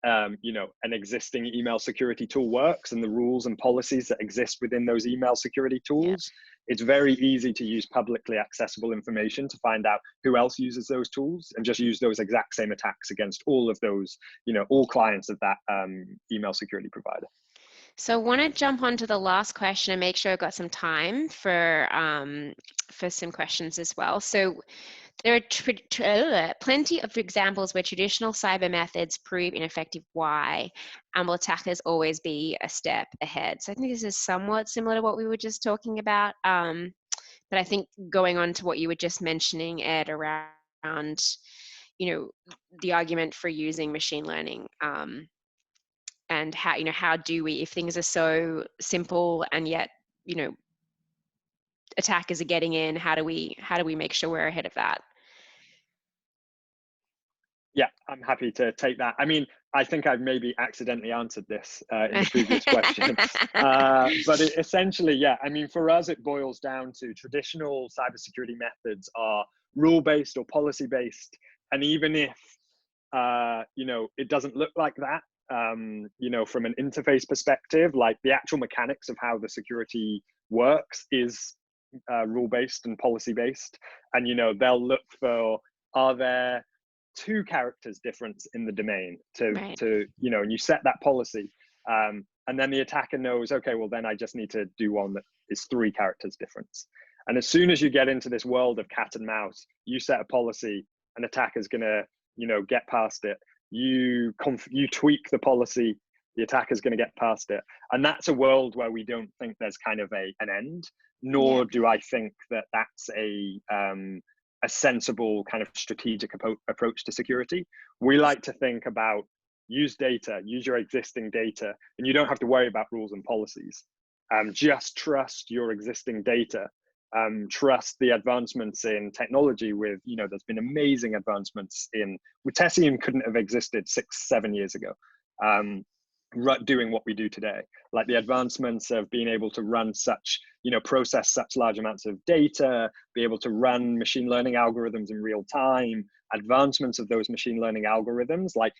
an existing email security tool works and the rules and policies that exist within those email security tools, it's very easy to use publicly accessible information to find out who else uses those tools, and just use those exact same attacks against all of those, all clients of that email security provider. So I want to jump on to the last question and make sure I've got some time for some questions as well. So there are plenty of examples where traditional cyber methods prove ineffective. Why? And will attackers always be a step ahead? So I think this is somewhat similar to what we were just talking about. But I think going on to what you were just mentioning, Ed, around, the argument for using machine learning, and how do we, if things are so simple and yet, attackers are getting in, how do we make sure we're ahead of that? Yeah, I'm happy to take that. I mean, I think I've maybe accidentally answered this in the previous question. But essentially, yeah, I mean, for us, it boils down to traditional cybersecurity methods are rule-based or policy-based. And even if, it doesn't look like that, from an interface perspective, like the actual mechanics of how the security works is rule-based and policy-based. And, they'll look for, are there 2 characters difference in the domain to and you set that policy, and then the attacker knows, okay, well then I just need to do one that is 3 characters difference. And as soon as you get into this world of cat and mouse, you set a policy, an attacker's gonna get past it. You tweak the policy, the attacker's gonna get past it. And that's a world where we don't think there's kind of an end, nor do I think that that's a sensible kind of strategic approach to security. We like to think about use data, use your existing data, and you don't have to worry about rules and policies. Just trust your existing data trust the advancements in technology with, there's been amazing advancements with Tessian couldn't have existed 6-7 years ago. Doing what we do today, like the advancements of being able to run such, process such large amounts of data, be able to run machine learning algorithms in real time, advancements of those machine learning algorithms, like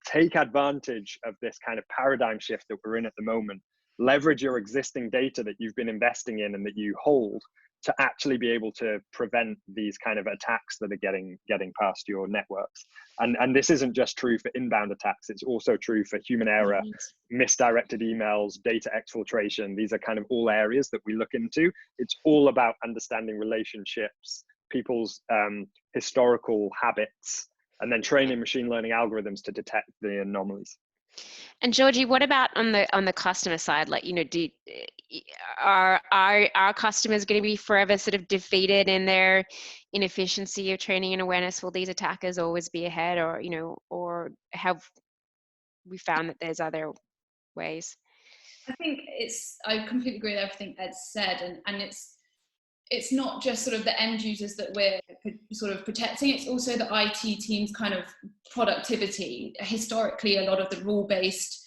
take advantage of this kind of paradigm shift that we're in at the moment, leverage your existing data that you've been investing in and that you hold to actually be able to prevent these kind of attacks that are getting past your networks. And this isn't just true for inbound attacks, it's also true for human error, misdirected emails, data exfiltration. These are kind of all areas that we look into. It's all about understanding relationships, people's historical habits, and then training machine learning algorithms to detect the anomalies. And Georgie, what about on the customer side? Like, are our customers going to be forever sort of defeated in their inefficiency of training and awareness? Will these attackers always be ahead, or have we found that there's other ways? I think I completely agree with everything Ed said, and it's not just sort of the end users that we're sort of protecting, it's also the IT team's kind of productivity. Historically, a lot of the rule-based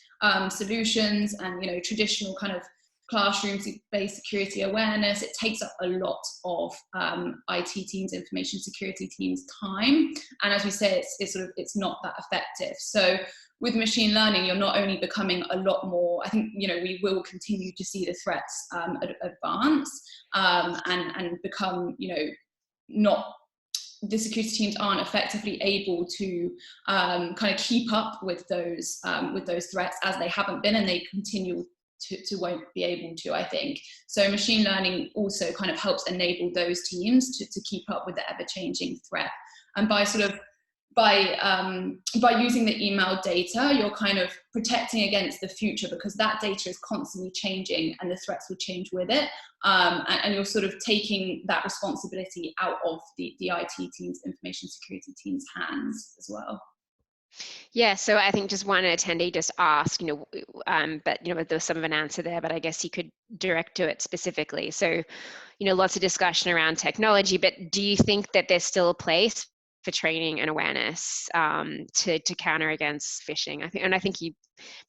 solutions and, traditional kind of classroom-based security awareness, it takes up a lot of IT teams, information security teams' time. And as we say, it's not that effective. So with machine learning, you're not only becoming a lot more, I think, we will continue to see the threats advance and become, not, the security teams aren't effectively able to kind of keep up with those threats as they haven't been, and they continue to won't be able to, I think. So machine learning also kind of helps enable those teams to keep up with the ever-changing threat. And by using the email data, you're kind of protecting against the future, because that data is constantly changing and the threats will change with it. And you're sort of taking that responsibility out of the IT team's, information security team's hands as well. Yeah, so I think just one attendee just asked, but there was some of an answer there, but I guess you could direct to it specifically. So, lots of discussion around technology, but do you think that there's still a place for training and awareness to counter against phishing? I think you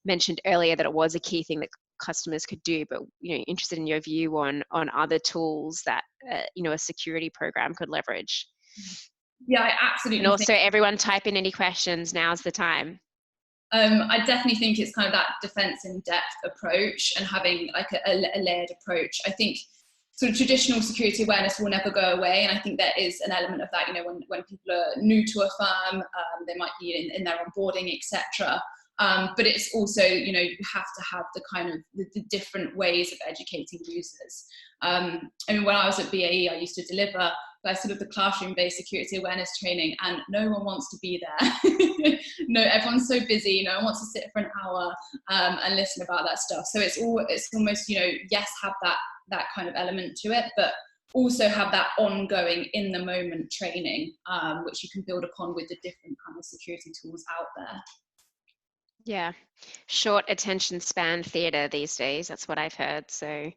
mentioned earlier that it was a key thing that customers could do, but interested in your view on other tools that a security program could leverage. Yeah, I absolutely. And also, everyone type in any questions. Now's the time. I definitely think it's kind of that defense in depth approach and having like a layered approach. I think sort of traditional security awareness will never go away, and I think there is an element of that. When people are new to a firm, they might be in their onboarding, etc. But it's also, you have to have the kind of the different ways of educating users. I mean, when I was at BAE, I used to deliver sort of the classroom-based security awareness training, and no one wants to be there. No, everyone's so busy. No one wants to sit for an hour and listen about that stuff. So it's almost, yes, have that kind of element to it, but also have that ongoing in the moment training, which you can build upon with the different kind of security tools out there. Yeah, short attention span theater these days. That's what I've heard. So,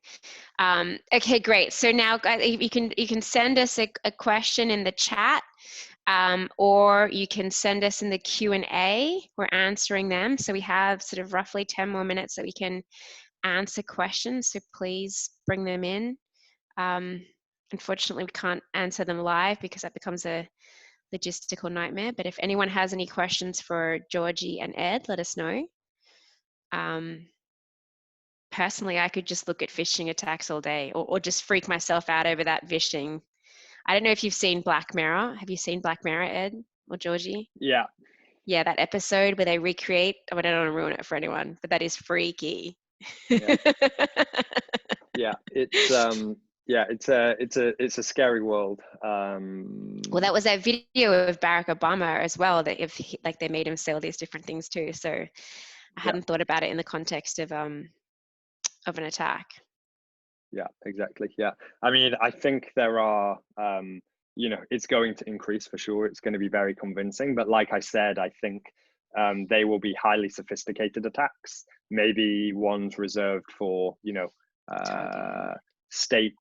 okay, great. So now, guys, you can send us a question in the chat, or you can send us in the Q&A. We're answering them. So we have sort of roughly 10 more minutes that we can answer questions. So please bring them in. Unfortunately, we can't answer them live because that becomes a logistical nightmare, but if anyone has any questions for Georgie and Ed, let us know. Personally, I could just look at phishing attacks all day, or just freak myself out over that phishing. I don't know if you've seen Black Mirror. Have you seen Black Mirror, Ed or Georgie? Yeah. Yeah, that episode where they recreate, I don't want to ruin it for anyone, but that is freaky. Yeah, yeah, it's a scary world. Well, that was that video of Barack Obama as well, that they made him say all these different things too. So I hadn't thought about it in the context of an attack. Yeah, exactly. Yeah, I mean, I think there are, it's going to increase for sure. It's going to be very convincing, but like I said, I think they will be highly sophisticated attacks, maybe ones reserved for, state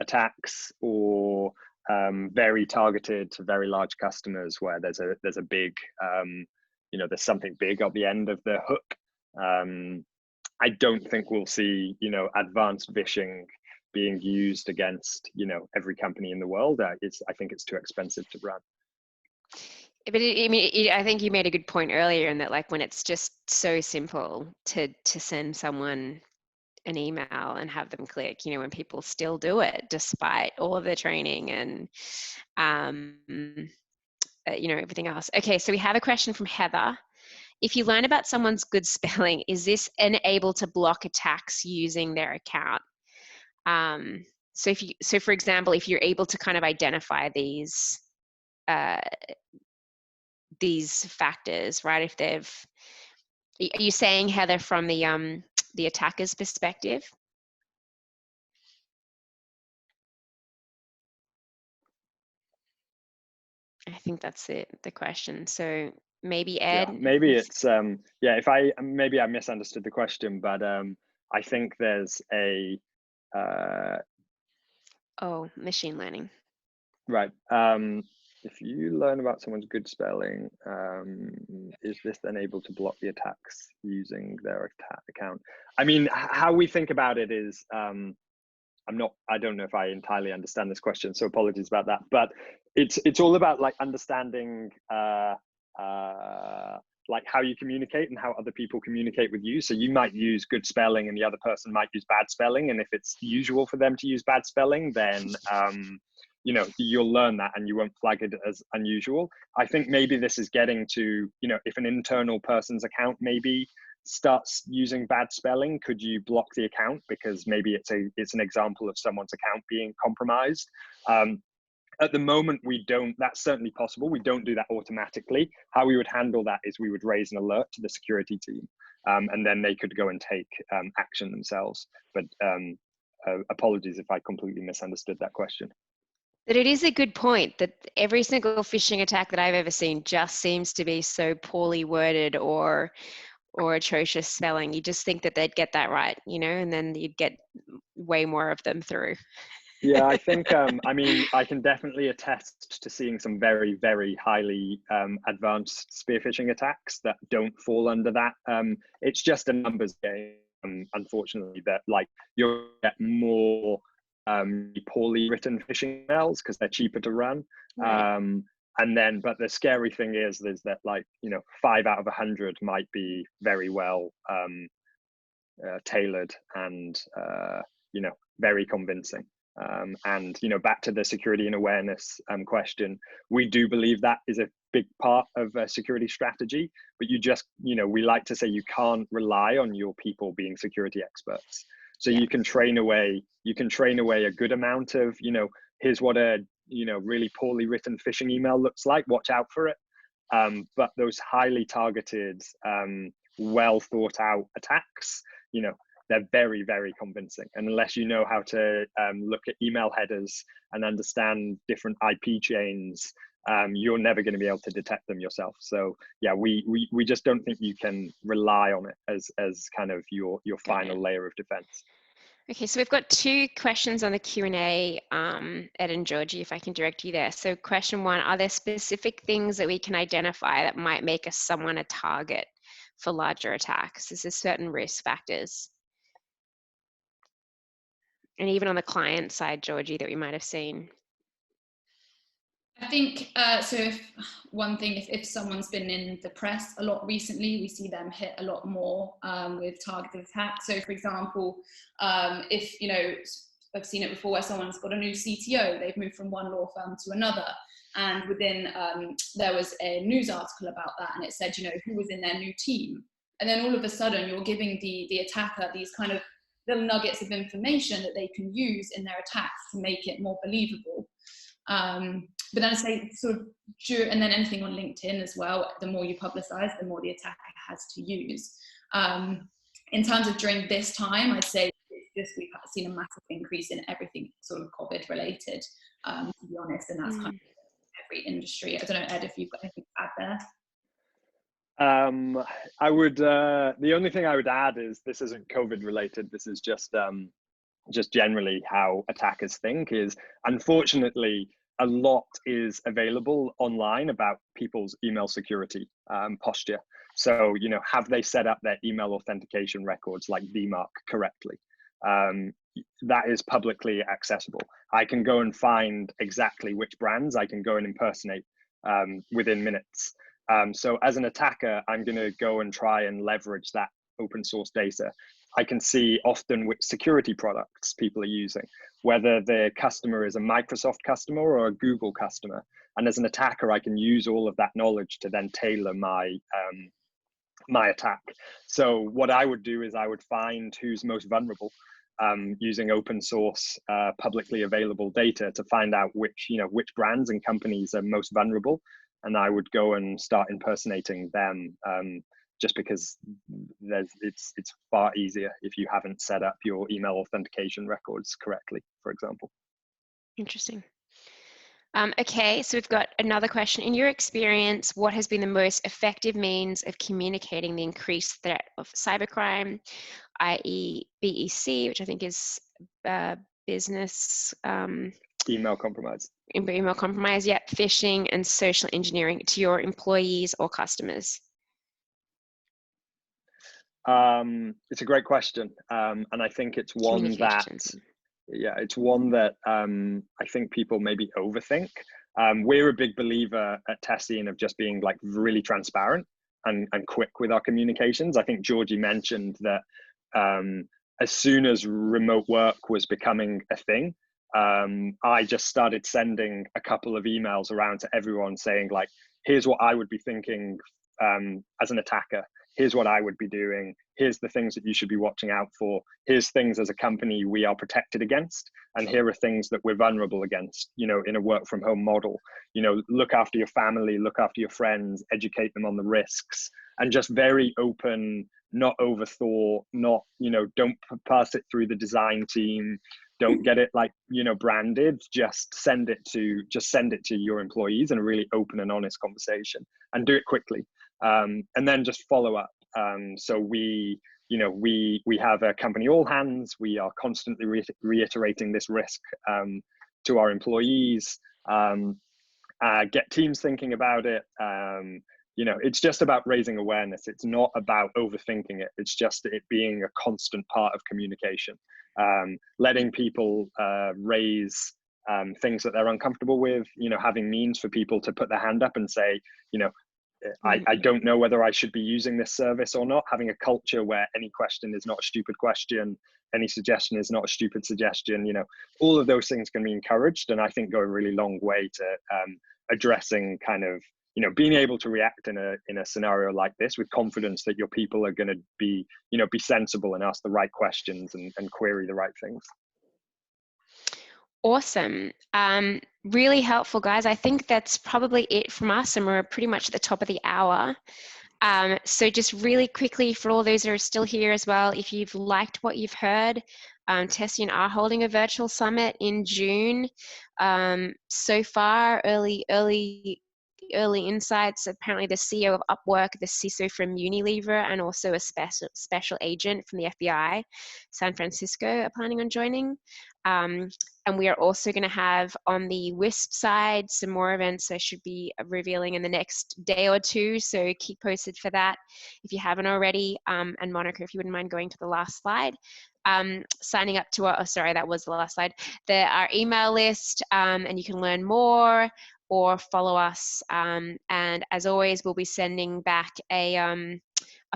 attacks, or very targeted to very large customers where there's a big, there's something big at the end of the hook. I don't think we'll see, advanced phishing being used against, every company in the world. I think it's too expensive to run. But I think you made a good point earlier in that, like, when it's just so simple to send someone an email and have them click, when people still do it despite all of the training and everything else. Okay, so we have a question from Heather. If you learn about someone's good spelling, is this able to block attacks using their account? So for example, if you're able to kind of identify these factors, right? If are you saying, Heather, from the attacker's perspective? I think that's the question. So maybe Ed. Yeah, maybe it's if maybe I misunderstood the question, but I think there's a machine learning. Right. If you learn about someone's good spelling, is this then able to block the attacks using their account? I mean, how we think about it is, I don't know if I entirely understand this question, so apologies about that. But it's all about like understanding like how you communicate and how other people communicate with you. So you might use good spelling and the other person might use bad spelling. And if it's usual for them to use bad spelling, then you'll learn that and you won't flag it as unusual. I think maybe this is getting to, if an internal person's account maybe starts using bad spelling, could you block the account because maybe it's an example of someone's account being compromised? At the moment, we don't. That's certainly possible. We don't do that automatically. How we would handle that is we would raise an alert to the security team, and then they could go and take action themselves. But apologies if I completely misunderstood that question. But it is a good point that every single phishing attack that I've ever seen just seems to be so poorly worded or atrocious spelling. You just think that they'd get that right, and then you'd get way more of them through. Yeah, I think, I mean, I can definitely attest to seeing some very, very highly advanced spear phishing attacks that don't fall under that. It's just a numbers game, unfortunately, that like you'll get more poorly written phishing emails because they're cheaper to run. Right. But the scary thing is that 5 out of 100 might be very well tailored and very convincing. Back to the security and awareness question, we do believe that is a big part of a security strategy, but we like to say you can't rely on your people being security experts. So you can train away a good amount of, here's what a, really poorly written phishing email looks like, watch out for it. But those highly targeted, well thought out attacks, they're very, very convincing. And unless you know how to look at email headers and understand different IP chains, you're never going to be able to detect them yourself. So yeah, we just don't think you can rely on it as kind of your final layer of defense. Okay, so we've got 2 questions on the Q&A, Ed and Georgie, if I can direct you there. So question 1, are there specific things that we can identify that might make someone a target for larger attacks? Is there certain risk factors? And even on the client side, Georgie, that we might have seen? I think, so if someone's been in the press a lot recently, we see them hit a lot more with targeted attacks. So for example, if, I've seen it before where someone's got a new CTO, they've moved from one law firm to another. And within, there was a news article about that and it said, who was in their new team. And then all of a sudden you're giving the attacker these kind of little nuggets of information that they can use in their attacks to make it more believable. But then I say and then anything on LinkedIn as well, the more you publicize, the more the attacker has to use. In terms of during this time, I'd say we've seen a massive increase in everything sort of COVID related, to be honest, and that's kind of every industry. I don't know, Ed, if you've got anything to add there. I would, the only thing I would add is this isn't COVID related. This is just just generally how attackers think is, unfortunately, a lot is available online about people's email security posture. So, you know, have they set up their email authentication records like DMARC correctly? That is publicly accessible. I can go and find exactly which brands I can go and impersonate within minutes. So as an attacker, I'm going to go and try and leverage that open source data. I can see often which security products people are using, whether the customer is a Microsoft customer or a Google customer. And as an attacker, I can use all of that knowledge to then tailor my my attack. So what I would do is I would find who's most vulnerable using open source, publicly available data to find out which, you know, which brands and companies are most vulnerable. And I would go and start impersonating them. Just because it's far easier if you haven't set up your email authentication records correctly, for example. Interesting. Okay, so we've got another question. In your experience, what has been the most effective means of communicating the increased threat of cybercrime, i.e. BEC, which I think is business... email compromise. Email compromise, yeah, phishing and social engineering to your employees or customers? It's a great question, and I think it's one that, yeah, it's one that I think people maybe overthink. We're a big believer at Tessian of just being like really transparent and quick with our communications. I think Georgie mentioned that as soon as remote work was becoming a thing, I just started sending a couple of emails around to everyone saying like, here's what I would be thinking as an attacker. Here's what I would be doing. Here's the things that you should be watching out for. Here's things as a company we are protected against. And here are things that we're vulnerable against, you know, in a work from home model. You know, look after your family, look after your friends, educate them on the risks, and just very open, not overthought, not, you know, don't pass it through the design team. Don't get it like, you know, branded, just send it to your employees in a really open and honest conversation, and do it quickly. And then just follow up. So we have a company all hands. We are constantly reiterating this risk to our employees, get teams thinking about it. You know, it's just about raising awareness. It's not about overthinking it. It's just it being a constant part of communication, letting people raise things that they're uncomfortable with, you know, having means for people to put their hand up and say, you know, I don't know whether I should be using this service or not. Having a culture where any question is not a stupid question, any suggestion is not a stupid suggestion, you know, all of those things can be encouraged, and I think go a really long way to addressing kind of, you know, being able to react in a scenario like this with confidence that your people are going to be, you know, be sensible and ask the right questions and query the right things. Awesome. Really helpful, guys. I think that's probably it from us, and we're pretty much at the top of the hour. So just really quickly, for all those that are still here as well, if you've liked what you've heard, Tessian are holding a virtual summit in June. So far, early insights. Apparently the CEO of Upwork, the CISO from Unilever, and also a special agent from the FBI, San Francisco, are planning on joining. And we are also going to have on the WISP side some more events I should be revealing in the next day or two. So keep posted for that if you haven't already. And Monica, if you wouldn't mind going to the last slide. Signing up to our, oh, sorry, that was the last slide. Our email list, and you can learn more or follow us. And as always, we'll be sending back a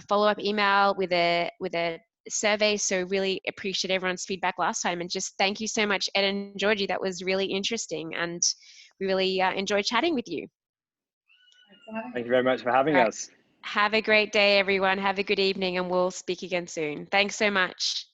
follow-up email with a survey. So really appreciate everyone's feedback last time, and just thank you so much, Ed and Georgie. That was really interesting, and we really enjoyed chatting with you. Thank you very much for having us. Have a great day, everyone. Have a good evening, and we'll speak again soon. Thanks so much.